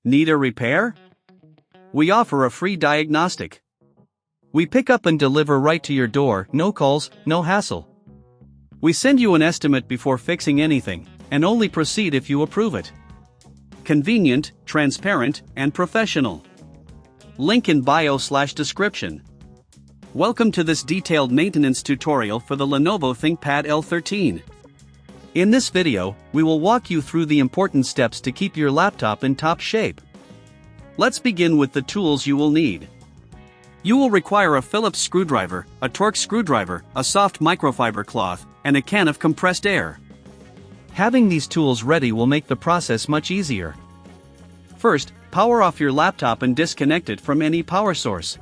Need a repair? We offer a free diagnostic. We pick up and deliver right to your door, no calls, no hassle. We send you an estimate before fixing anything, and only proceed if you approve it. Convenient, transparent, and professional. Link in bio/description. Welcome to this detailed maintenance tutorial for the Lenovo ThinkPad L13. In this video, we will walk you through the important steps to keep your laptop in top shape. Let's begin with the tools you will need. You will require a Phillips screwdriver, a Torx screwdriver, a soft microfiber cloth, and a can of compressed air. Having these tools ready will make the process much easier. First, power off your laptop and disconnect it from any power source.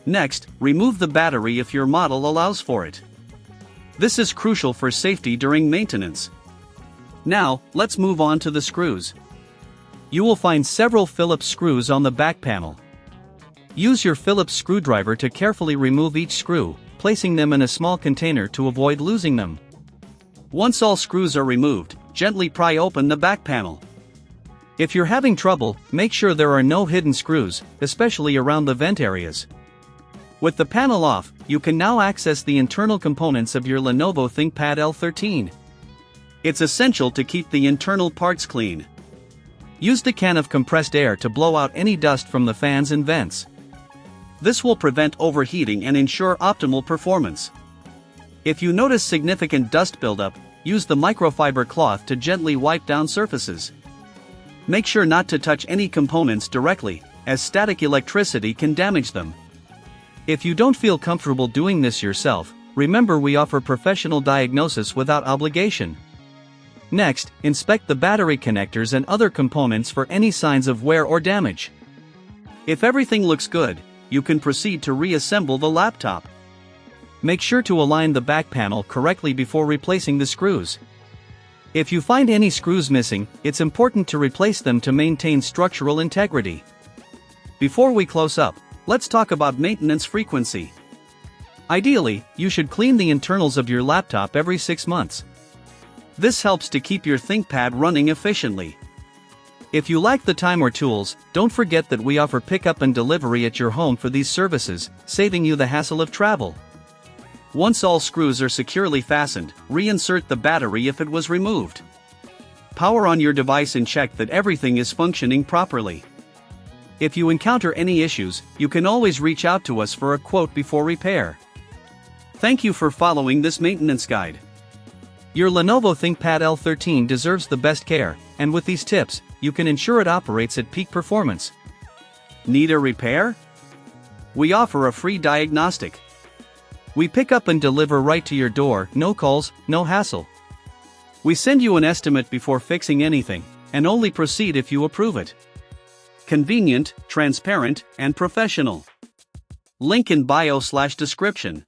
Next, remove the battery if your model allows for it. This is crucial for safety during maintenance. Now, let's move on to the screws. You will find several Phillips screws on the back panel. Use your Phillips screwdriver to carefully remove each screw, placing them in a small container to avoid losing them. Once all screws are removed, gently pry open the back panel. If you're having trouble, make sure there are no hidden screws, especially around the vent areas. With the panel off, you can now access the internal components of your Lenovo ThinkPad L13. It's essential to keep the internal parts clean. Use the can of compressed air to blow out any dust from the fans and vents. This will prevent overheating and ensure optimal performance. If you notice significant dust buildup, use the microfiber cloth to gently wipe down surfaces. Make sure not to touch any components directly, as static electricity can damage them. If you don't feel comfortable doing this yourself, remember we offer professional diagnosis without obligation. Next, inspect the battery connectors and other components for any signs of wear or damage. If everything looks good, you can proceed to reassemble the laptop. Make sure to align the back panel correctly before replacing the screws. If you find any screws missing, it's important to replace them to maintain structural integrity. Before we close up, let's talk about maintenance frequency. Ideally, you should clean the internals of your laptop every 6 months. This helps to keep your ThinkPad running efficiently. If you lack the time or tools, don't forget that we offer pickup and delivery at your home for these services, saving you the hassle of travel. Once all screws are securely fastened, reinsert the battery if it was removed. Power on your device and check that everything is functioning properly. If you encounter any issues, you can always reach out to us for a quote before repair. Thank you for following this maintenance guide. Your Lenovo ThinkPad L13 deserves the best care, and with these tips, you can ensure it operates at peak performance. Need a repair? We offer a free diagnostic. We pick up and deliver right to your door, no calls, no hassle. We send you an estimate before fixing anything, and only proceed if you approve it. Convenient, transparent, and professional. Link in bio/description.